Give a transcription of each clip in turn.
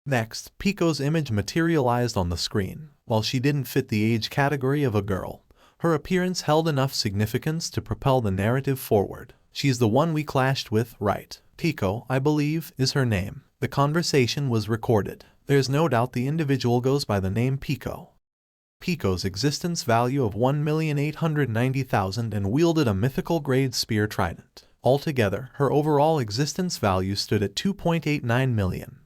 Next, Pico's image materialized on the screen. While she didn't fit the age category of a girl, her appearance held enough significance to propel the narrative forward. She's the one we clashed with, right? Pico, I believe, is her name. The conversation was recorded. There's no doubt the individual goes by the name Pico. Pico's existence value of 1,890,000 and wielded a mythical grade spear trident. Altogether, her overall existence value stood at 2.89 million.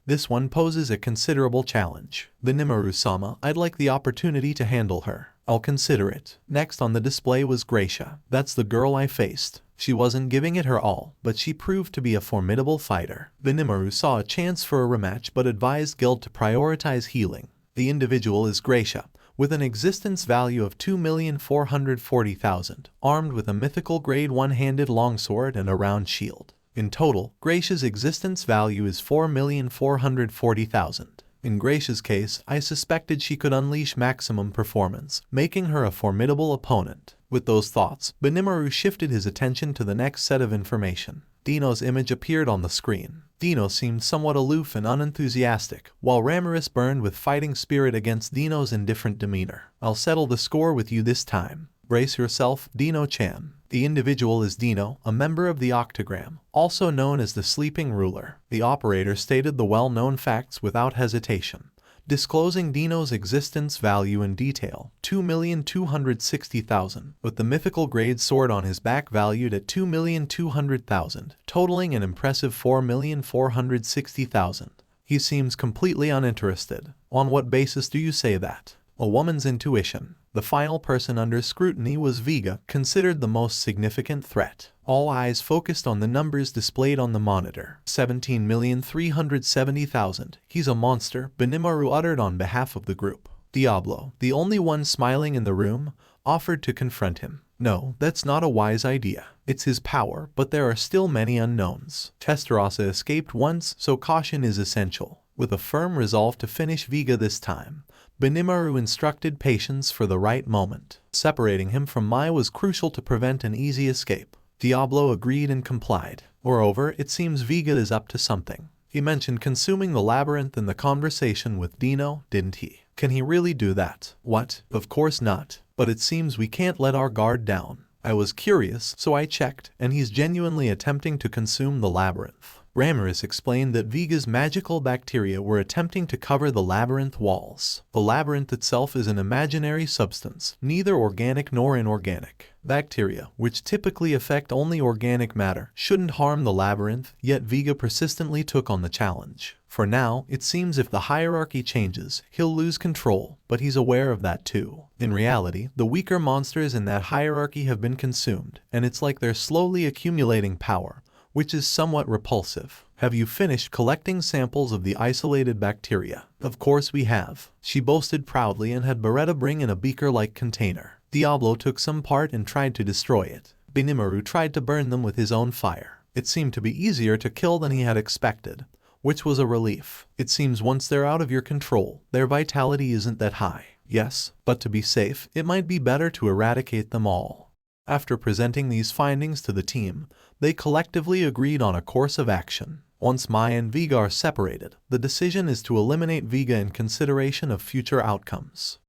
This one poses a considerable challenge. Benimaru-sama, I'd like the opportunity to handle her. I'll consider it. Next on the display was Gracia. That's the girl I faced. She wasn't giving it her all, but she proved to be a formidable fighter. Benimaru saw a chance for a rematch but advised Guild to prioritize healing. The individual is Gracia, with an existence value of 2,440,000, armed with a mythical grade one-handed longsword and a round shield. In total, Gracia's existence value is 4,440,000. In Gracia's case, I suspected she could unleash maximum performance, making her a formidable opponent. With those thoughts, Benimaru shifted his attention to the next set of information. Dino's image appeared on the screen. Dino seemed somewhat aloof and unenthusiastic, while Ramiris burned with fighting spirit against Dino's indifferent demeanor. I'll settle the score with you this time. Brace yourself, Dino-chan. The individual is Dino, a member of the Octagram, also known as the Sleeping Ruler. The operator stated the well-known facts without hesitation, disclosing Dino's existence value in detail, 2,260,000, with the mythical grade sword on his back valued at 2,200,000, totaling an impressive 4,460,000. He seems completely uninterested. On what basis do you say that? A woman's intuition. The final person under scrutiny was Vega, considered the most significant threat. All eyes focused on the numbers displayed on the monitor. 17,370,000. He's a monster, Benimaru uttered on behalf of the group. Diablo, the only one smiling in the room, offered to confront him. No, that's not a wise idea. It's his power, but there are still many unknowns. Tensura escaped once, so caution is essential. With a firm resolve to finish Vega this time, Benimaru instructed patience for the right moment. Separating him from Mai was crucial to prevent an easy escape. Diablo agreed and complied. Moreover, it seems Vega is up to something. He mentioned consuming the labyrinth in the conversation with Dino, didn't he? Can he really do that? What? Of course not. But it seems we can't let our guard down. I was curious, so I checked, and he's genuinely attempting to consume the labyrinth. Ramiris explained that Vega's magical bacteria were attempting to cover the labyrinth walls. The labyrinth itself is an imaginary substance, neither organic nor inorganic. Bacteria, which typically affect only organic matter, shouldn't harm the labyrinth, yet Vega persistently took on the challenge. For now, it seems if the hierarchy changes, he'll lose control, but he's aware of that too. In reality, the weaker monsters in that hierarchy have been consumed, and it's like they're slowly accumulating power, which is somewhat repulsive. Have you finished collecting samples of the isolated bacteria? Of course we have, she boasted proudly and had Beretta bring in a beaker-like container. Diablo took some part and tried to destroy it. Benimaru tried to burn them with his own fire. It seemed to be easier to kill than he had expected, which was a relief. It seems once they're out of your control, their vitality isn't that high. Yes, but to be safe, it might be better to eradicate them all. After presenting these findings to the team, they collectively agreed on a course of action. Once Mai and Vega are separated, the decision is to eliminate Vega in consideration of future outcomes.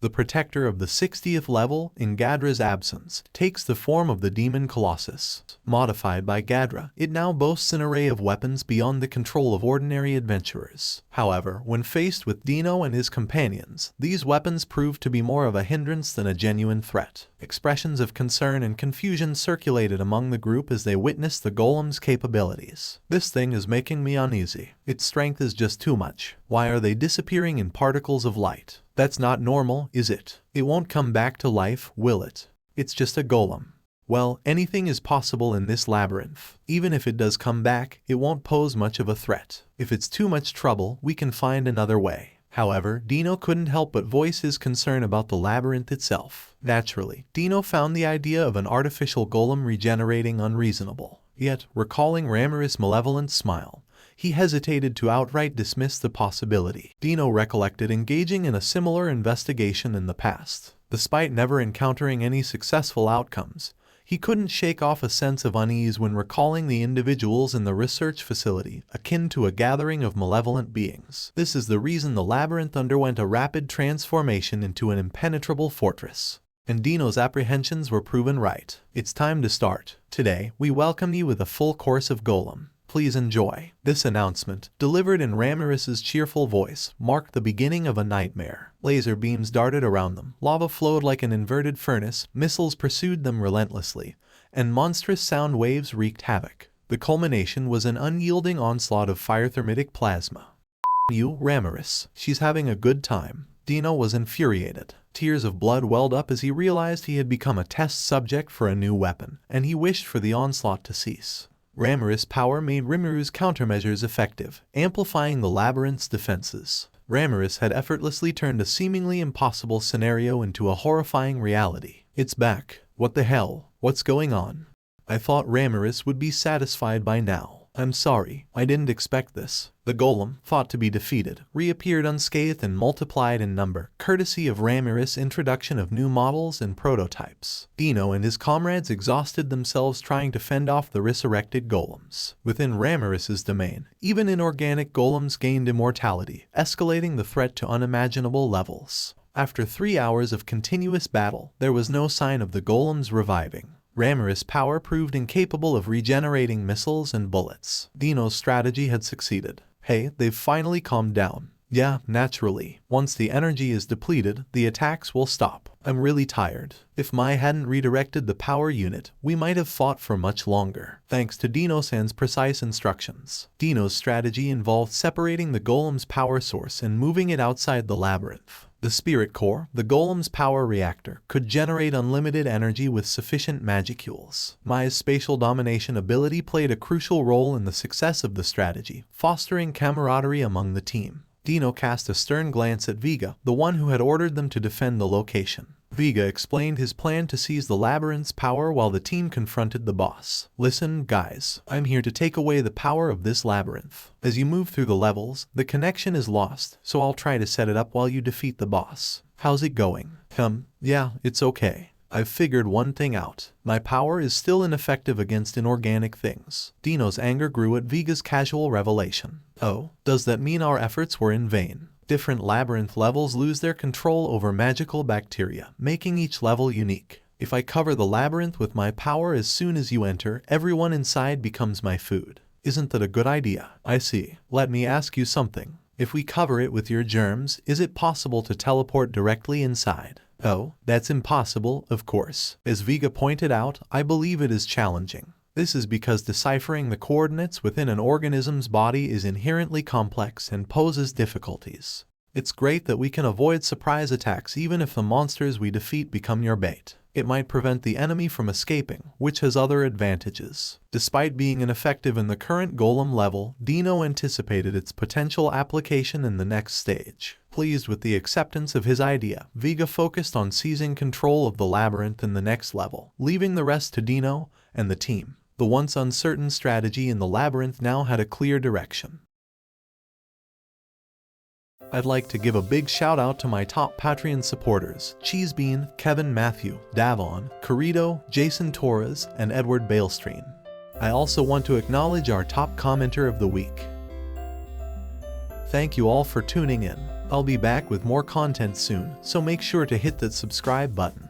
The protector of the 60th level, in Gadra's absence, takes the form of the Demon Colossus. Modified by Gadra, it now boasts an array of weapons beyond the control of ordinary adventurers. However, when faced with Dino and his companions, these weapons prove to be more of a hindrance than a genuine threat. Expressions of concern and confusion circulated among the group as they witnessed the golem's capabilities. This thing is making me uneasy. Its strength is just too much. Why are they disappearing in particles of light? That's not normal, is it? It won't come back to life, will it? It's just a golem. Well, anything is possible in this labyrinth. Even if it does come back, it won't pose much of a threat. If it's too much trouble, we can find another way. However, Dino couldn't help but voice his concern about the labyrinth itself. Naturally, Dino found the idea of an artificial golem regenerating unreasonable. Yet, recalling Ramiris' malevolent smile, he hesitated to outright dismiss the possibility. Dino recollected engaging in a similar investigation in the past. Despite never encountering any successful outcomes, He couldn't shake off a sense of unease when recalling the individuals in the research facility, akin to a gathering of malevolent beings. This is the reason the Labyrinth underwent a rapid transformation into an impenetrable fortress. And Dino's apprehensions were proven right. It's time to start. Today, we welcome you with a full course of golem. Please enjoy. This announcement, delivered in Ramiris' cheerful voice, marked the beginning of a nightmare. Laser beams darted around them, lava flowed like an inverted furnace, missiles pursued them relentlessly, and monstrous sound waves wreaked havoc. The culmination was an unyielding onslaught of fire-thermitic plasma. You, Ramiris. She's having a good time. Dino was infuriated. Tears of blood welled up as he realized he had become a test subject for a new weapon, and he wished for the onslaught to cease. Ramiris' power made Rimiru's countermeasures effective, amplifying the Labyrinth's defenses. Ramiris had effortlessly turned a seemingly impossible scenario into a horrifying reality. It's back. What the hell? What's going on? I thought Ramiris would be satisfied by now. I'm sorry, I didn't expect this. The golem, thought to be defeated, reappeared unscathed and multiplied in number, courtesy of Ramiris' introduction of new models and prototypes. Dino and his comrades exhausted themselves trying to fend off the resurrected golems. Within Ramiris' domain, even inorganic golems gained immortality, escalating the threat to unimaginable levels. After 3 hours of continuous battle, there was no sign of the golems reviving. Ramiris' power proved incapable of regenerating missiles and bullets. Dino's strategy had succeeded. Hey, they've finally calmed down. Yeah, naturally. Once the energy is depleted, the attacks will stop. I'm really tired. If Mai hadn't redirected the power unit, we might have fought for much longer. Thanks to Dino-san's precise instructions. Dino's strategy involved separating the golem's power source and moving it outside the labyrinth. The spirit core, the golem's power reactor, could generate unlimited energy with sufficient magicules. Mai's spatial domination ability played a crucial role in the success of the strategy, fostering camaraderie among the team. Dino cast a stern glance at Vega, the one who had ordered them to defend the location. Vega explained his plan to seize the labyrinth's power while the team confronted the boss. Listen, guys, I'm here to take away the power of this labyrinth. As you move through the levels, the connection is lost, so I'll try to set it up while you defeat the boss. How's it going? Yeah, it's okay. I've figured one thing out. My power is still ineffective against inorganic things. Dino's anger grew at Vega's casual revelation. Oh, does that mean our efforts were in vain? Different labyrinth levels lose their control over magical bacteria, making each level unique. If I cover the labyrinth with my power as soon as you enter, everyone inside becomes my food. Isn't that a good idea? I see. Let me ask you something. If we cover it with your germs, is it possible to teleport directly inside? Oh, that's impossible, of course. As Vega pointed out, I believe it is challenging. This is because deciphering the coordinates within an organism's body is inherently complex and poses difficulties. It's great that we can avoid surprise attacks even if the monsters we defeat become your bait. It might prevent the enemy from escaping, which has other advantages. Despite being ineffective in the current golem level, Dino anticipated its potential application in the next stage. Pleased with the acceptance of his idea, Vega focused on seizing control of the labyrinth in the next level, leaving the rest to Dino and the team. The once uncertain strategy in the labyrinth now had a clear direction. I'd like to give a big shout out to my top Patreon supporters, Cheesebean, Kevin Matthew, Davon, Corrido, Jason Torres, and Edward Balestreen. I also want to acknowledge our top commenter of the week. Thank you all for tuning in. I'll be back with more content soon, so make sure to hit that subscribe button.